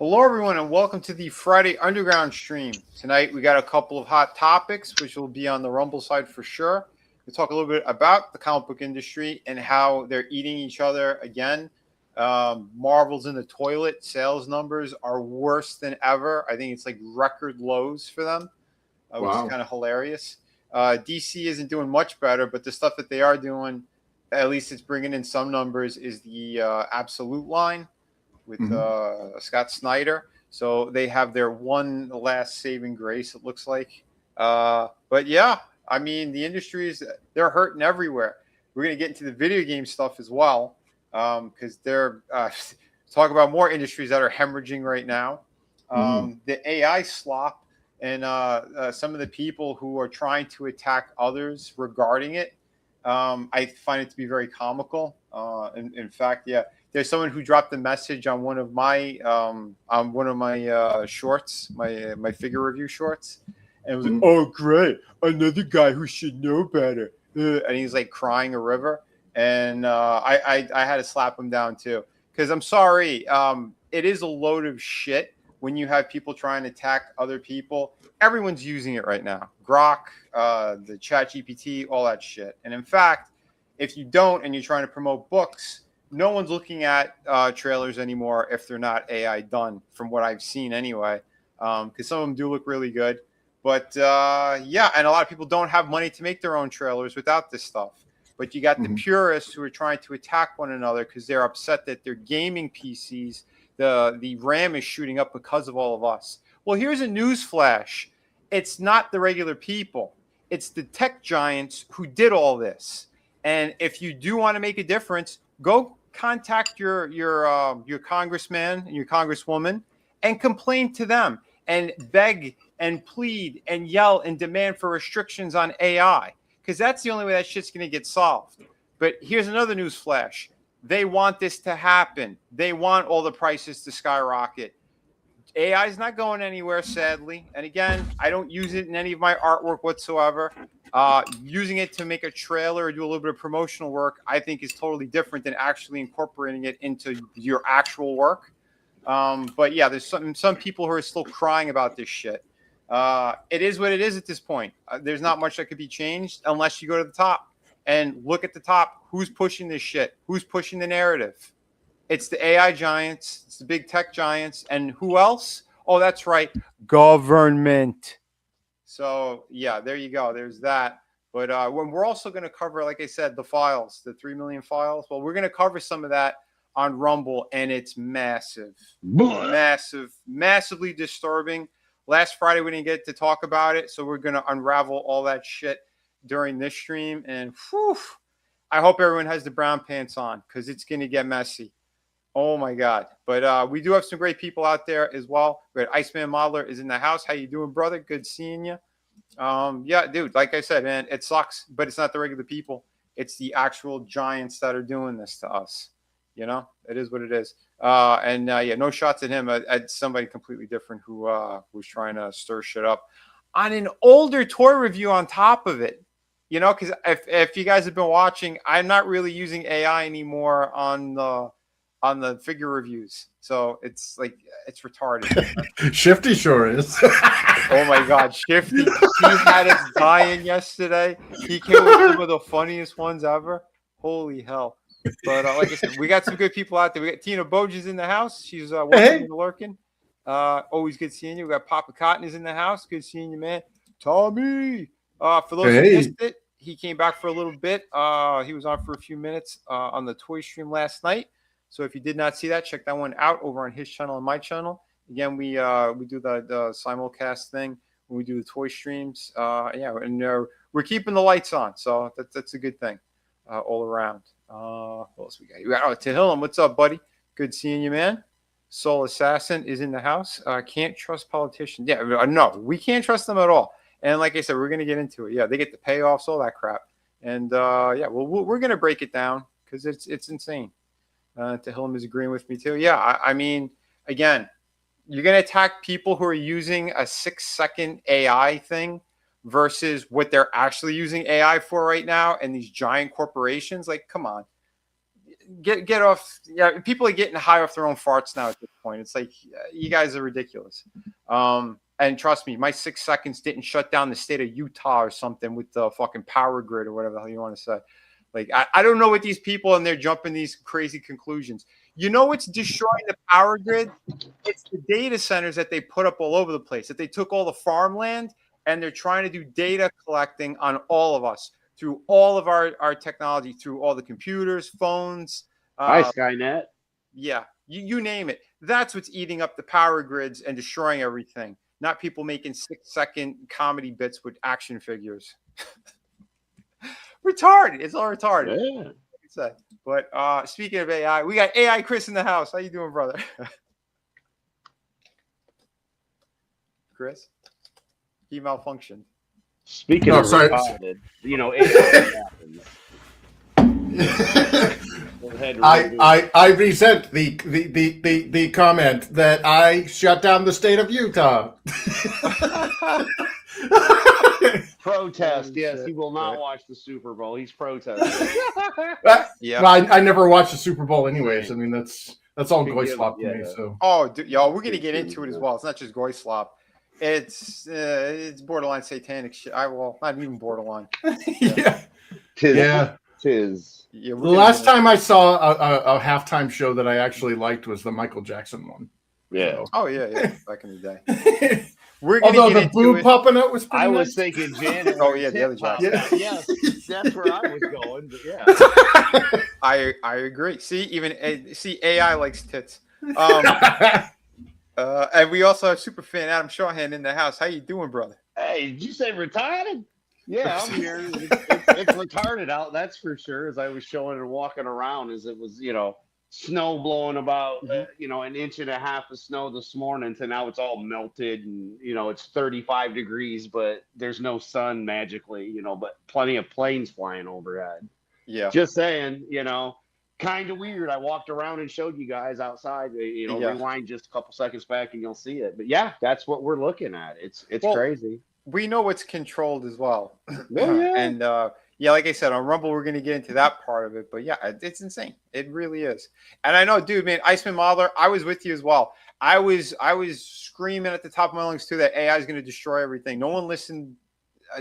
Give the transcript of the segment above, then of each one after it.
Hello, everyone, and welcome to the Friday Underground stream. Tonight, we got a couple of hot topics, which will be on the Rumble side for sure. We'll talk a little bit about the comic book industry and how they're eating each other again. Marvel's in the toilet. Sales numbers are worse than ever. I think it's like record lows for them, which is kind of hilarious. DC isn't doing much better, but the stuff that they are doing, at least it's bringing in some numbers, is the Absolute line with Scott Snyder. So they have their one last saving grace, it looks like. But yeah, I mean, the industries, they're hurting everywhere. We're going to get into the video game stuff as well, because they're talk about more industries that are hemorrhaging right now. The AI slop and some of the people who are trying to attack others regarding it, I find it to be very comical. In fact, yeah, there's someone who dropped a message on one of my shorts, my figure review shorts, and it was like, "Oh, great, another guy who should know better," and he's like crying a river, and I had to slap him down too, because I'm sorry, it is a load of shit when you have people trying to attack other people. Everyone's using it right now. Grok, the Chat GPT, all that shit. And in fact, if you don't and you're trying to promote books, no one's looking at trailers anymore if they're not AI done, from what I've seen anyway, because some of them do look really good. But yeah, and a lot of people don't have money to make their own trailers without this stuff. But you got the purists who are trying to attack one another because they're upset that their gaming PCs, the RAM is shooting up because of all of us. Well, here's a news flash. It's not the regular people. It's the tech giants who did all this. And if you do want to make a difference, go contact your congressman and your congresswoman and complain to them and beg and plead and yell and demand for restrictions on AI, because that's the only way that shit's going to get solved. But here's another news flash. They want this to happen. They want all the prices to skyrocket. AI is not going anywhere, sadly. And again, I don't use it in any of my artwork whatsoever. Using it to make a trailer or do a little bit of promotional work, I think is totally different than actually incorporating it into your actual work. But yeah, there's some people who are still crying about this shit. It is what it is at this point. There's not much that could be changed unless you go to the top and look at the top. Who's pushing this shit? Who's pushing the narrative? It's the AI giants. It's the big tech giants. And who else? Oh, that's right. Government. So, yeah, there you go. There's that. But when we're also going to cover, like I said, the files, the 3 million files. Well, we're going to cover some of that on Rumble, and it's massive. Massively disturbing. Last Friday, we didn't get to talk about it, so we're going to unravel all that shit during this stream. And whew, I hope everyone has the brown pants on, because it's going to get messy. Oh my God. But we do have some great people out there as well. We got Iceman Modeler is in the house. How you doing, brother? Good seeing you. Yeah, dude, like I said, man, it sucks, but it's not the regular people. It's the actual giants that are doing this to us. You know, it is what it is. And yeah, no shots at him. At somebody completely different who was trying to stir shit up on an older toy review on top of it. You know, because if you guys have been watching, I'm not really using AI anymore on the figure reviews. So it's like, it's retarded. Shifty sure is. Oh my God, Shifty. He had us dying yesterday. He came with some of the funniest ones ever. Holy hell. But like I said, we got some good people out there. We got Tina Boges in the house. She's working and lurking. Always good seeing you. We got Papa Cotton is in the house. Good seeing you, man. Tommy. For those who missed it, he came back for a little bit. He was on for a few minutes on the toy stream last night. So if you did not see that, check that one out over on his channel and my channel. Again, we do the simulcast thing when we do the toy streams. Yeah, and we're keeping the lights on, so that's a good thing all around. What else we got? We got Tehillim. What's up, buddy? Good seeing you, man. Soul Assassin is in the house. Can't trust politicians. Yeah, no, we can't trust them at all. And like I said, we're gonna get into it. Yeah, they get the payoffs, all that crap. And yeah, well, we're gonna break it down because it's insane. Tehillim is agreeing with me too. Yeah, I mean, again, you're going to attack people who are using a 6-second AI thing versus what they're actually using AI for right now, and these giant corporations. Like, come on. get off. Yeah, people are getting high off their own farts now at this point. It's like you guys are ridiculous. And trust me, my 6 seconds didn't shut down the state of Utah or something with the fucking power grid or whatever the hell you want to say. Like, I don't know what these people and they're jumping these crazy conclusions. You know what's destroying the power grid? It's the data centers that they put up all over the place. That they took all the farmland and they're trying to do data collecting on all of us through all of our technology, through all the computers, phones. Hi, Skynet. Yeah, you name it. That's what's eating up the power grids and destroying everything. Not people making 6-second comedy bits with action figures. Retarded. It's all retarded. Yeah. But speaking of AI, we got AI Chris in the house. How you doing, brother? Chris? He malfunctioned. Speaking of retarded, AI happens. I resent the comment that I shut down the state of Utah. Protest. Yes, he will not watch the Super Bowl. He's protesting. Yeah. Well, I never watched the Super Bowl anyways. I mean, that's all goy slop to me. So. Oh, dude, y'all, we're gonna get into it as well. It's not just goy slop. It's borderline satanic shit. Not even borderline. Yeah. Tis. Yeah, the last time I saw a halftime show that I actually liked was the Michael Jackson one. Yeah. So. Oh yeah. Back in the day. We're gonna Although get the into boo it. pupping it was pretty I nice. was thinking Janet. Oh yeah, the other Jackson. Yes, that's where I was going. But yeah. I agree. See, AI likes tits. And we also have super fan Adam Shawhan in the house. How you doing, brother? Hey, did you say retarded? Yeah, I'm here. It's retarded out, that's for sure. As I was showing and walking around, as it was, snow blowing about, an inch and a half of snow this morning to now it's all melted and, it's 35 degrees, but there's no sun magically, but plenty of planes flying overhead. Yeah. Just saying, kind of weird. I walked around and showed you guys outside, rewind just a couple seconds back and you'll see it. But yeah, that's what we're looking at. It's crazy. We know it's controlled as well. Yeah. And like I said, on Rumble, we're going to get into that part of it. But yeah, it's insane. It really is. And I know, dude, man, Iceman Mahler, I was with you as well. I was screaming at the top of my lungs too that AI is going to destroy everything. No one listened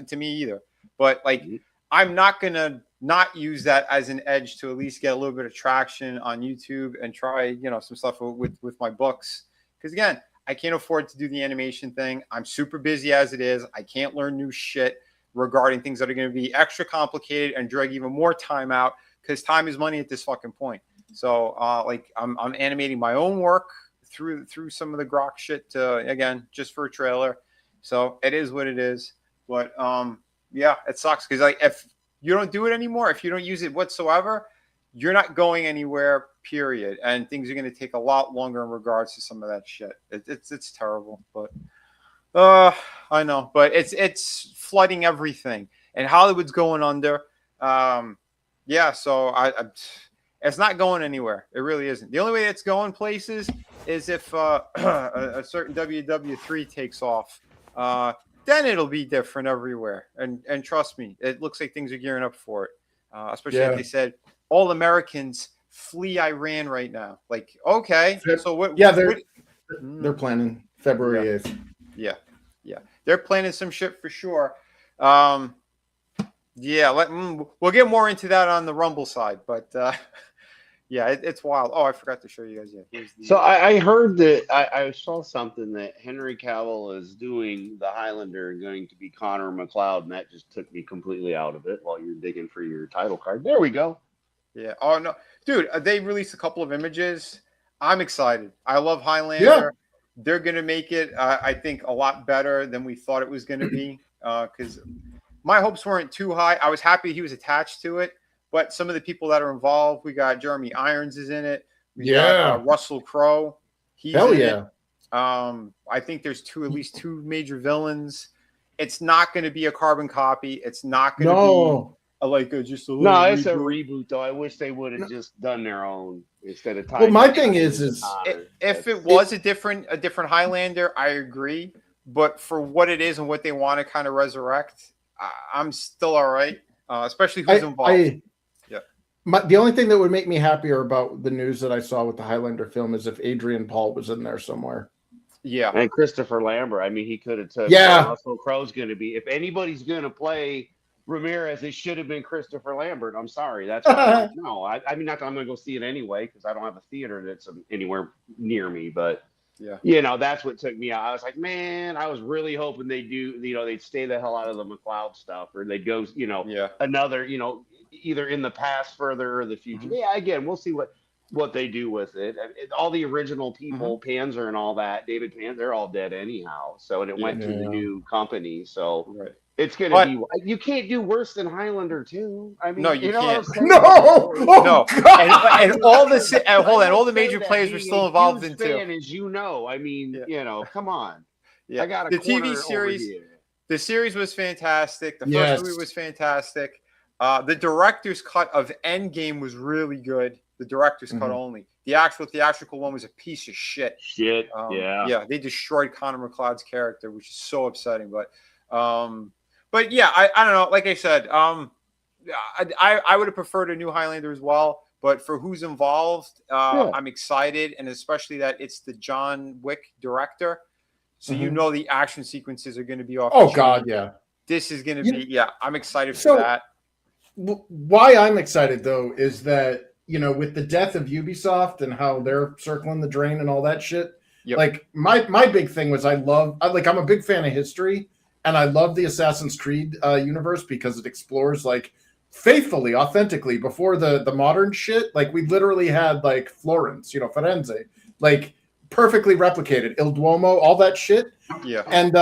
to me either. But I'm not going to not use that as an edge to at least get a little bit of traction on YouTube and try, some stuff with my books. Because again, I can't afford to do the animation thing. I'm super busy as it is. I can't learn new shit regarding things that are going to be extra complicated and drag even more time out because time is money at this fucking point. So I'm animating my own work through some of the grok shit again, just for a trailer. So it is what it is. But it sucks because if you don't do it anymore, if you don't use it whatsoever, you're not going anywhere, period. And things are going to take a lot longer in regards to some of that shit. It's terrible, but I know. But it's flooding everything, and Hollywood's going under. So it's not going anywhere. It really isn't. The only way it's going places is if a certain WW3 takes off. Then it'll be different everywhere. And trust me, it looks like things are gearing up for it. Especially if they said all Americans flee Iran right now. Like, okay, so what? Yeah, they're planning February 8th. Yeah, they're planning some shit for sure. We'll get more into that on the Rumble side, but it's wild. Oh, I forgot to show you guys. Yeah, so I heard that I saw something that Henry Cavill is doing the Highlander and going to be Connor McLeod, and that just took me completely out of it while you're digging for your title card. There we go. Yeah. Oh no, dude, they released a couple of images. I'm excited. I love Highlander. Yeah. They're gonna make it, I think, a lot better than we thought it was gonna be. Because my hopes weren't too high. I was happy he was attached to it, but some of the people that are involved, we got Jeremy Irons is in it. We got Russell Crowe. He's in it. I think there's at least two major villains. It's not going to be a carbon copy. It's not going to be just a little. No, it's a reboot though. I wish they would have just done their own instead of. Well, my thing is if it was a different Highlander, I agree. But for what it is and what they want to kind of resurrect, I'm still all right. Especially who's involved. The only thing that would make me happier about the news that I saw with the Highlander film is if Adrian Paul was in there somewhere. Yeah. And Christopher Lambert. I mean, he could have took. Yeah. Russell Crowe's going to be. If anybody's going to play Ramirez, it should have been Christopher Lambert. I'm sorry. That's why I'm like, no. I mean, not that I'm going to go see it anyway because I don't have a theater that's anywhere near me. But yeah, that's what took me out. I was like, man, I was really hoping they'd do. They'd stay the hell out of the McLeod stuff, or they'd go, another, either in the past further or the future. Mm-hmm. Yeah, again, we'll see what they do with it. All the original people, Panzer and all that, David Panzer, they're all dead anyhow. So, and it went to the new company. So it's going to be, you can't do worse than Highlander 2. I mean, no, you can't. No, no. And all the major players were still involved in too. As you know, I mean, come on. Yeah. I got the TV series. The series was fantastic. The first movie was fantastic. The director's cut of Endgame was really good. The director's cut only. The actual theatrical one was a piece of shit. Yeah, they destroyed Connor McLeod's character, which is so upsetting. But yeah, I don't know. Like I said, I would have preferred a new Highlander as well. But for who's involved, I'm excited, and especially that it's the John Wick director. So the action sequences are going to be off. Oh God, yeah. This is going to be I'm excited for that. Why I'm excited though is that with the death of Ubisoft and how they're circling the drain and all that shit. Yep. Like my big thing was I'm a big fan of history, and I love the Assassin's Creed universe because it explores like faithfully, authentically before the modern shit. Like we literally had like Florence, Firenze, like perfectly replicated, Il Duomo, all that shit. Yeah. And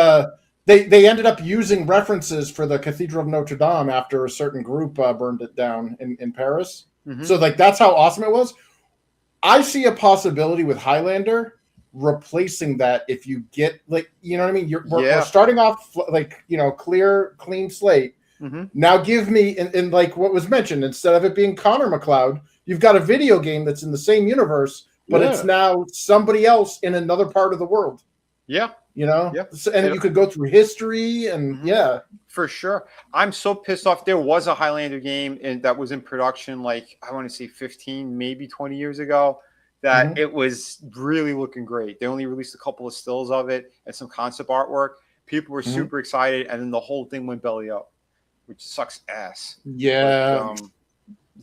they ended up using references for the Cathedral of Notre Dame after a certain group burned it down in Paris. Mm-hmm. So like that's how awesome it was. I see a possibility with Highlander replacing that if you get like, you know what I mean? We're starting off like, clean slate. Mm-hmm. Now give me, and like what was mentioned, instead of it being Connor McLeod, you've got a video game that's in the same universe, but it's now somebody else in another part of the world. Yeah. And you could go through history and for sure. I'm so pissed off. There was a Highlander game that was in production, like I want to say 15, maybe 20 years ago, that it was really looking great. They only released a couple of stills of it and some concept artwork. People were super excited, and then the whole thing went belly up, which sucks ass. Yeah.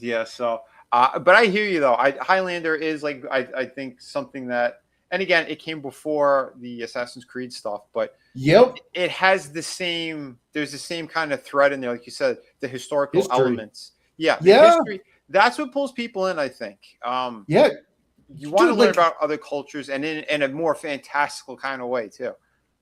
But, so but I hear you though. Highlander is like I think something that, and again, it came before the Assassin's Creed stuff, but it has there's the same kind of thread in there, like you said, the historical elements. Yeah. History. That's what pulls people in, I think. You want to learn about other cultures and in a more fantastical kind of way too.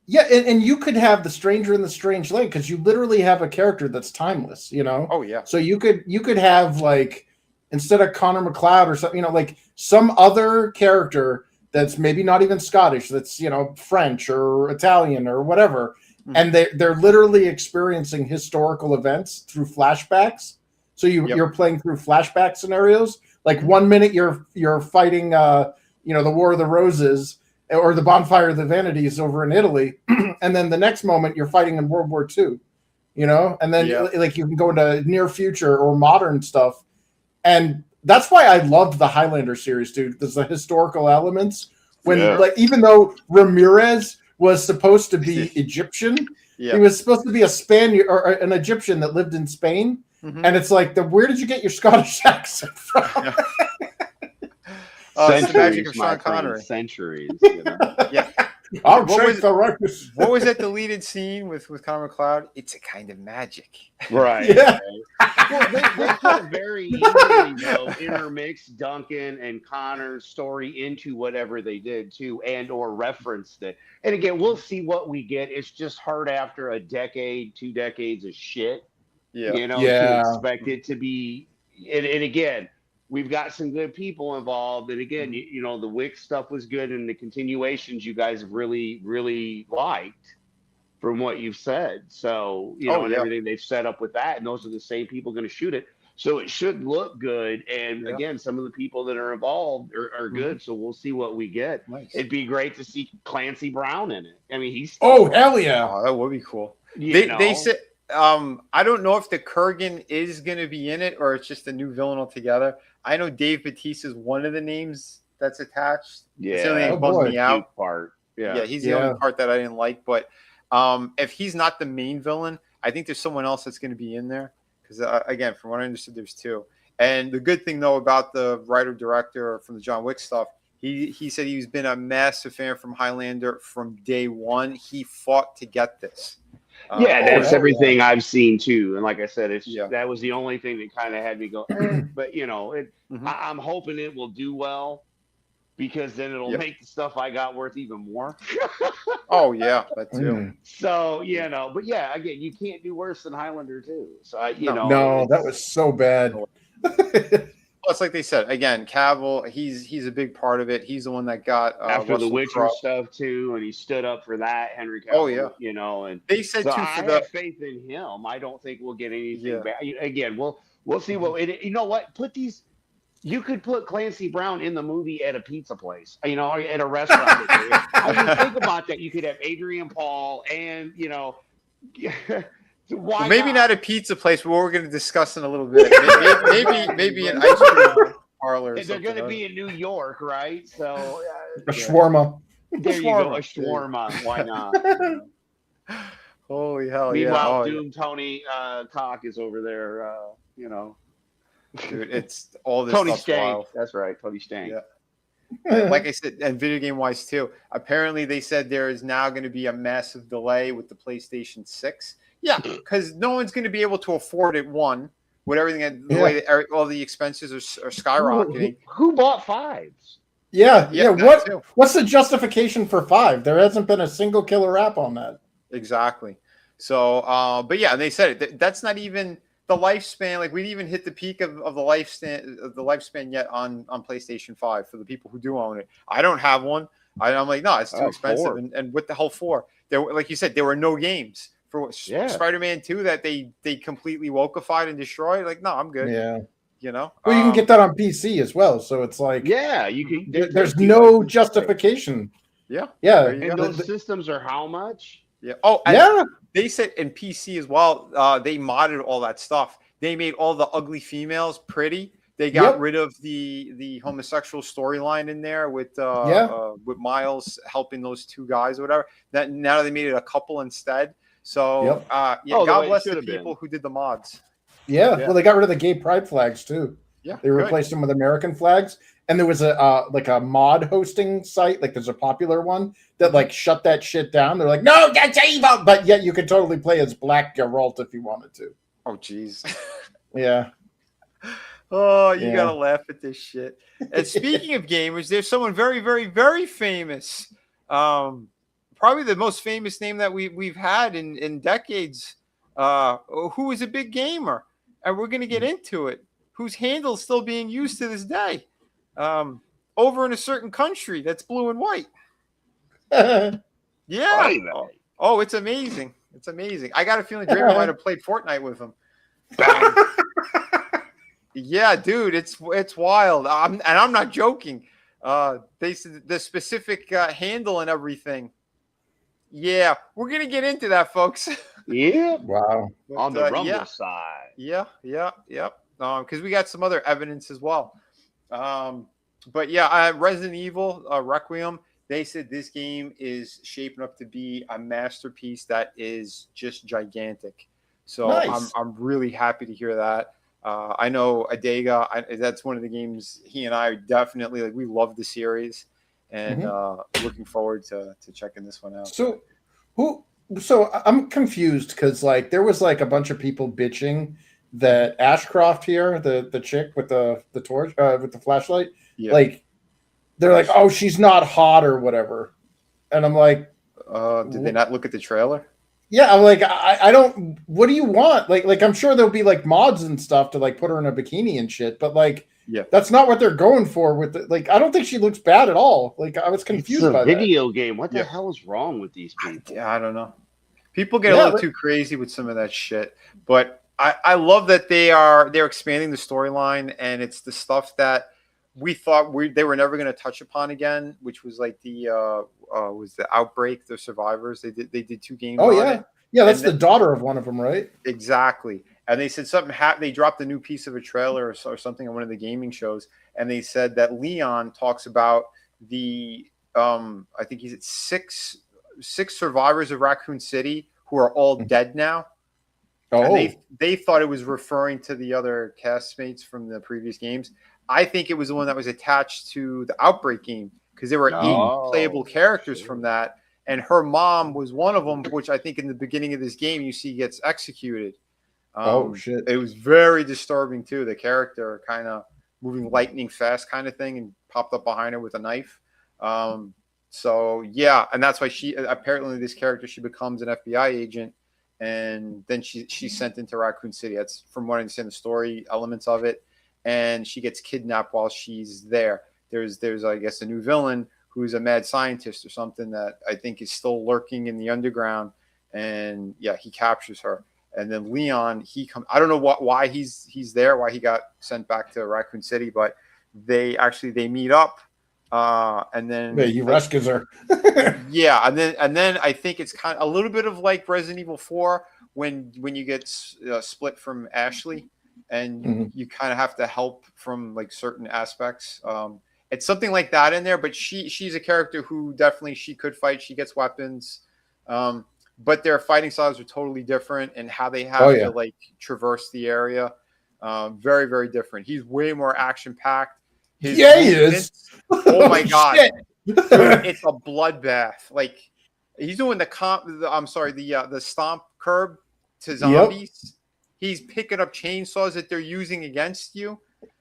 Yeah, and you could have the Stranger in the Strange Land because you literally have a character that's timeless, Oh yeah. So you could have like, instead of Connor McLeod or something, like some other character that's maybe not even Scottish, that's French or Italian or whatever, and they're literally experiencing historical events through flashbacks. So you're playing through flashback scenarios. Like 1 minute you're fighting the War of the Roses or the Bonfire of the Vanities over in Italy, and then the next moment you're fighting in World War II. And then like you can go into near future or modern stuff, and that's why I loved the Highlander series, dude. There's the historical elements when, like, even though Ramirez was supposed to be Egyptian, he was supposed to be a Spaniard or an Egyptian that lived in Spain, and it's like, where did you get your Scottish accent from? Centuries, my friend, centuries. Yeah. What was that deleted scene with Connor McLeod? It's a kind of magic. Right. Yeah. Well, they could very easily, though, intermix Duncan and Connor's story into whatever they did, too, and or referenced it. And again, we'll see what we get. It's just hard after a decade, 2 decades of shit, to expect it to be. And again, we've got some good people involved. And again, the Wick stuff was good, and the continuations you guys have really, really liked from what you've said. So, everything they've set up with that, and those are the same people going to shoot it. So it should look good. And again, some of the people that are involved are good. So we'll see what we get. Nice. It'd be great to see Clancy Brown in it. I mean, he's hell yeah. Oh, that would be cool. They I don't know if the Kurgan is going to be in it or it's just a new villain altogether. I know Dave Bautista is one of the names that's attached. Yeah, it's the only thing that bugs me out. Part. Yeah, he's the only part that I didn't like. But if he's not the main villain, I think there's someone else that's going to be in there. Because again, from what I understood, there's two. And the good thing though about the writer director from the John Wick stuff, he said he's been a massive fan from Highlander from day one. He fought to get this. That's everything I've seen too. And like I said, that was the only thing that kind of had me go. But I'm hoping it will do well, because then it'll make the stuff I got worth even more. Oh yeah, that too. So but yeah, again, you can't do worse than Highlander 2. So that was so bad. It's like they said again, Cavill. He's a big part of it. He's the one that got after Russell the Witcher Crowe stuff too, and he stood up for that. Henry Cavill. Oh yeah, and they said so too. I have faith in him. I don't think we'll get anything back. Again, we'll see what. You know what? You could put Clancy Brown in the movie at a pizza place, at a restaurant. I mean, think about that. You could have Adrian Paul and, why maybe not a pizza place, but we're going to discuss in a little bit. Maybe an ice cream parlor. They're going to be in New York, right? So a shawarma. There you go, a shawarma. Why not? Holy hell! Meanwhile, Doom Tony Cock is over there. Dude, it's all this Tony stuff's Stank. wild. That's right, Tony Stank. Yeah. Like I said, and video game wise too. Apparently, they said there is now going to be a massive delay with the PlayStation 6. Yeah, because no one's going to be able to afford it. One, with everything, the way all the expenses are skyrocketing. Who bought 5s? Yeah. What's the justification for 5? There hasn't been a single killer app on that. Exactly. So, but yeah, and they said it. That's not even the lifespan. Like we didn't even hit the peak of the lifespan yet on PlayStation 5 for the people who do own it. I don't have one. I'm like, no, it's too expensive. And what the hell for? There, like you said, there were no games for Spider-Man 2 that they completely wokeified and destroyed. Like, no, I'm good. Yeah. Well, you can get that on PC as well. So it's like, you can. There's no justification. Yeah. And those systems are how much? Yeah. Oh, yeah. They said in PC as well. They modded all that stuff. They made all the ugly females pretty. They got rid of the homosexual storyline in there with Miles helping those two guys or whatever. That now they made it a couple instead. So God bless the people who did the mods. Yeah. Well, they got rid of the gay pride flags too. Yeah, they replaced them with American flags. And there was a mod hosting site, like there's a popular one that like shut that shit down. They're like, no, that's evil. But yet you could totally play as Black Geralt if you wanted to. Oh, jeez. Yeah. Oh, you gotta laugh at this shit. And speaking of gamers, there's someone very, very, very famous. Probably the most famous name that we've had in decades. Who is a big gamer, and we're gonna get into it. Whose handle is still being used to this day. Over in a certain country that's blue and white. Yeah. Oh, it's amazing. It's amazing. I got a feeling Draymond might have played Fortnite with him. Yeah, dude, it's wild. I'm not joking. They said the specific handle and everything. Yeah, we're gonna get into that, folks. Yeah. Wow. But, on the Rumble side. Yep. Because we got some other evidence as well. But yeah, Resident Evil Requiem, they said this game is shaping up to be a masterpiece that is just gigantic. So nice. I'm really happy to hear that. I know Adega, that's one of the games he and I are definitely like. We love the series, and looking forward to checking this one out. So I'm confused because like there was like a bunch of people bitching that Ashcroft here, the chick with the torch with the flashlight, like they're like, oh, she's not hot or whatever, and I'm like, did they not look at the trailer? Yeah, I'm like, I don't. What do you want? Like I'm sure there'll be like mods and stuff to like put her in a bikini and shit, but like, that's not what they're going for with the, like. I don't think she looks bad at all. Like I was confused by that. It's a video game. What the hell is wrong with these people? I don't know. People get a little too crazy with some of that shit, but I love that they're expanding the storyline, and it's the stuff that we thought they were never going to touch upon again, which was like the was the Outbreak, the Survivors. They did 2 games. Oh yeah, Yeah, that's the daughter of one of them, right? Exactly. And they said something they dropped a new piece of a trailer or something on one of the gaming shows, and they said that Leon talks about the I think he's at six survivors of Raccoon City who are all dead now. Oh. And they thought it was referring to the other castmates from the previous games. I think it was the one that was attached to the Outbreak game, because there were 8 playable characters from that, and her mom was one of them, which I think in the beginning of this game you see gets executed. Oh shit! It was very disturbing too. The character kind of moving lightning fast kind of thing, and popped up behind her with a knife. So yeah, and that's why she apparently this character, she becomes an FBI agent, and then she's sent into Raccoon City. That's from what I understand the story elements of it, and she gets kidnapped while she's there. There's I guess a new villain who's a mad scientist or something that I think is still lurking in the underground, and yeah, he captures her. And then Leon, he comes. I don't know why he's there, why he got sent back to Raccoon City, but they meet up, and then he rescues her. Yeah, and then I think it's kind of a little bit of like Resident Evil 4 when you get split from Ashley, and you kind of have to help from like certain aspects. It's something like that in there, but she's a character who definitely she could fight. She gets weapons. But their fighting styles are totally different, and how they have to like traverse the area, very, very different. He's way more action packed. He is. Oh my god, dude, it's a bloodbath. Like he's doing the stomp curb to zombies. Yep. He's picking up chainsaws that they're using against you.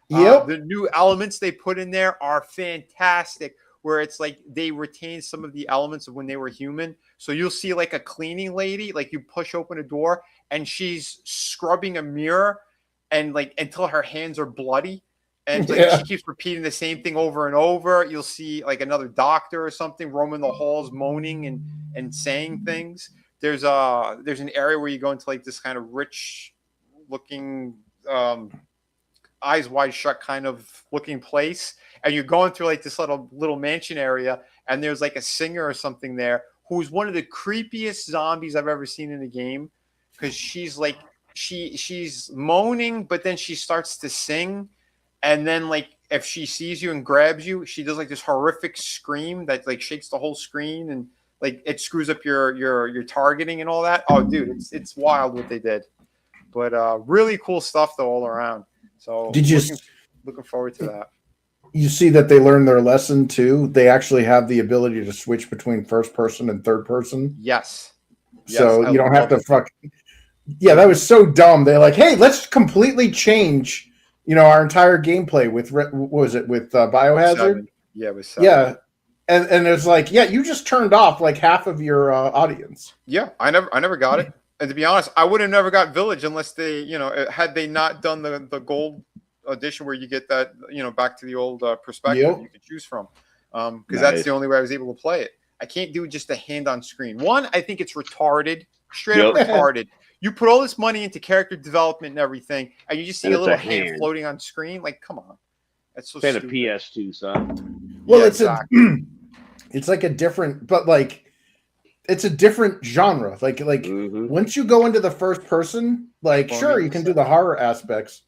Yep. The new elements they put in there are fantastic, where it's like they retain some of the elements of when they were human. So you'll see like a cleaning lady, like you push open a door and she's scrubbing a mirror and like until her hands are bloody. And like she keeps repeating the same thing over and over. You'll see like another doctor or something roaming the halls, moaning and saying things. There's an area where you go into like this kind of rich looking, eyes wide shut kind of looking place, and you're going through like this little mansion area, and there's like a singer or something there who's one of the creepiest zombies I've ever seen in a game, because she's like she's moaning, but then she starts to sing, and then like if she sees you and grabs you, she does like this horrific scream that like shakes the whole screen, and like it screws up your targeting and all that. Oh dude, it's wild what they did. But really cool stuff though all around. So did you looking forward to that. You see that they learned their lesson too. They actually have the ability to switch between first person and third person. Yes. So you don't have to fuck. Yeah, that was so dumb. They're like, hey, let's completely change, our entire gameplay with what was it with Biohazard? 7. Yeah, it was 7. Yeah, and it's like, yeah, you just turned off like half of your audience. Yeah, I never got it. And to be honest, I would have never got Village unless they, had they not done the gold edition where you get that, back to the old perspective you could choose from. Because that's the only way I was able to play it. I can't do just a hand on screen. One, I think it's retarded, straight up retarded. You put all this money into character development and everything, and you just see a little hand floating on screen. Like, come on. That's so stupid. A PS2, son. Well, it's like a different, but like, it's a different genre. Like once you go into the first person, like sure you can do the horror aspects,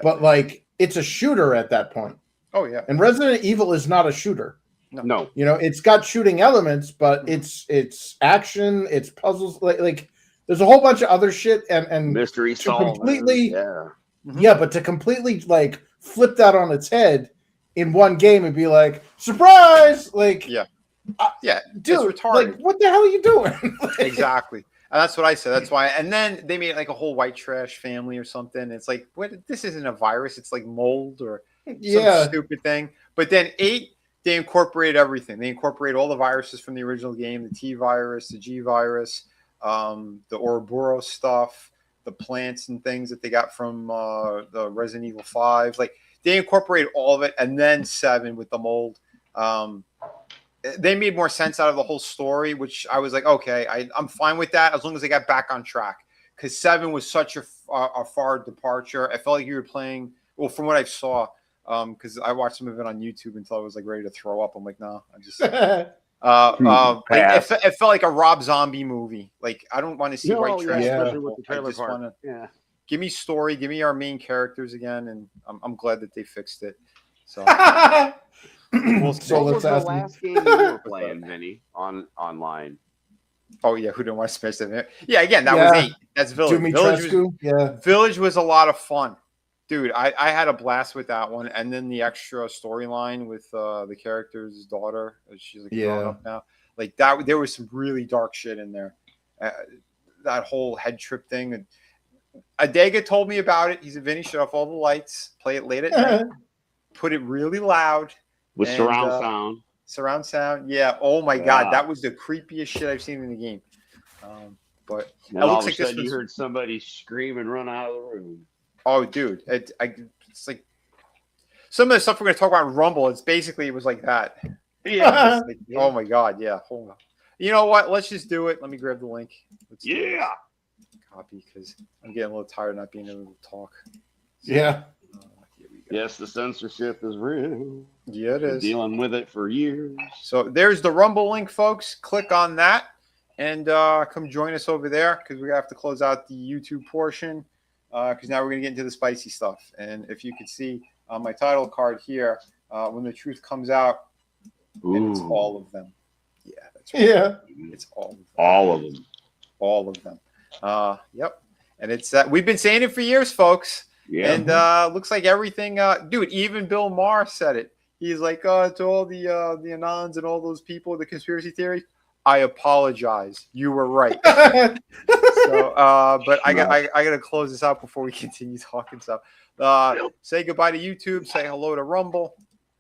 but like it's a shooter at that point. Oh yeah. And Resident Evil is not a shooter. No. It's got shooting elements, but it's action, it's puzzles. Like there's a whole bunch of other shit and mystery to solving. Completely, but to completely like flip that on its head in one game and be like surprise, like dude, it's retarded. Like, what the hell are you doing? Exactly. And that's what I said. That's why. And then they made like a whole white trash family or something. It's like, what? This isn't a virus. It's like mold or some stupid thing. But then 8, they incorporate everything. They incorporate all the viruses from the original game: the T virus, the G virus, the Ouroboros stuff, the plants and things that they got from the Resident Evil 5. Like they incorporate all of it. And then 7 with the mold. They made more sense out of the whole story, which I was like, okay, I'm fine with that as long as they got back on track. Because 7 was such a far departure. I felt like you were playing, well, from what I saw, because I watched some of it on YouTube until I was like ready to throw up. I'm like, no, It felt like a Rob Zombie movie. Like, I don't want to see white trash. Especially with the trailer part. Give me story, give me our main characters again, and I'm glad that they fixed it. So, so what was the last game you were playing, Vinny, online? Oh yeah, who didn't want to smash that? Yeah, again, that was 8. That's Village. Village was a lot of fun, dude. I had a blast with that one, and then the extra storyline with the character's daughter. She's like grown up now. Like that, there was some really dark shit in there. That whole head trip thing. And Adega told me about it. He said, "Vinny, shut off all the lights, play it late at night, put it really loud with surround sound." Surround sound, yeah. Oh my god, that was the creepiest shit I've seen in the game. But it looks like this you heard somebody scream and run out of the room. Oh, dude, it's like some of the stuff we're going to talk about in Rumble. It was like that. Yeah. Like, oh my god, yeah. Hold on. You know what? Let's just do it. Let me grab the link. Copy, because I'm getting a little tired of not being able to talk. So, here we go. Yes, the censorship is real. Yeah, it is. Dealing with it for years. So there's the Rumble link, folks. Click on that and come join us over there, because we have to close out the YouTube portion, because now we're going to get into the spicy stuff. And if you could see on my title card here, when the truth comes out, and it's all of them. Yeah, that's right. Yeah. It's all of them. All of them. All of them. Yep. And it's we've been saying it for years, folks. Yeah. And looks like everything, dude, even Bill Maher said it. He's like, to all the Anons and all those people, the conspiracy theories, I apologize. You were right. So, but I got to close this out before we continue talking stuff. Say goodbye to YouTube. Say hello to Rumble.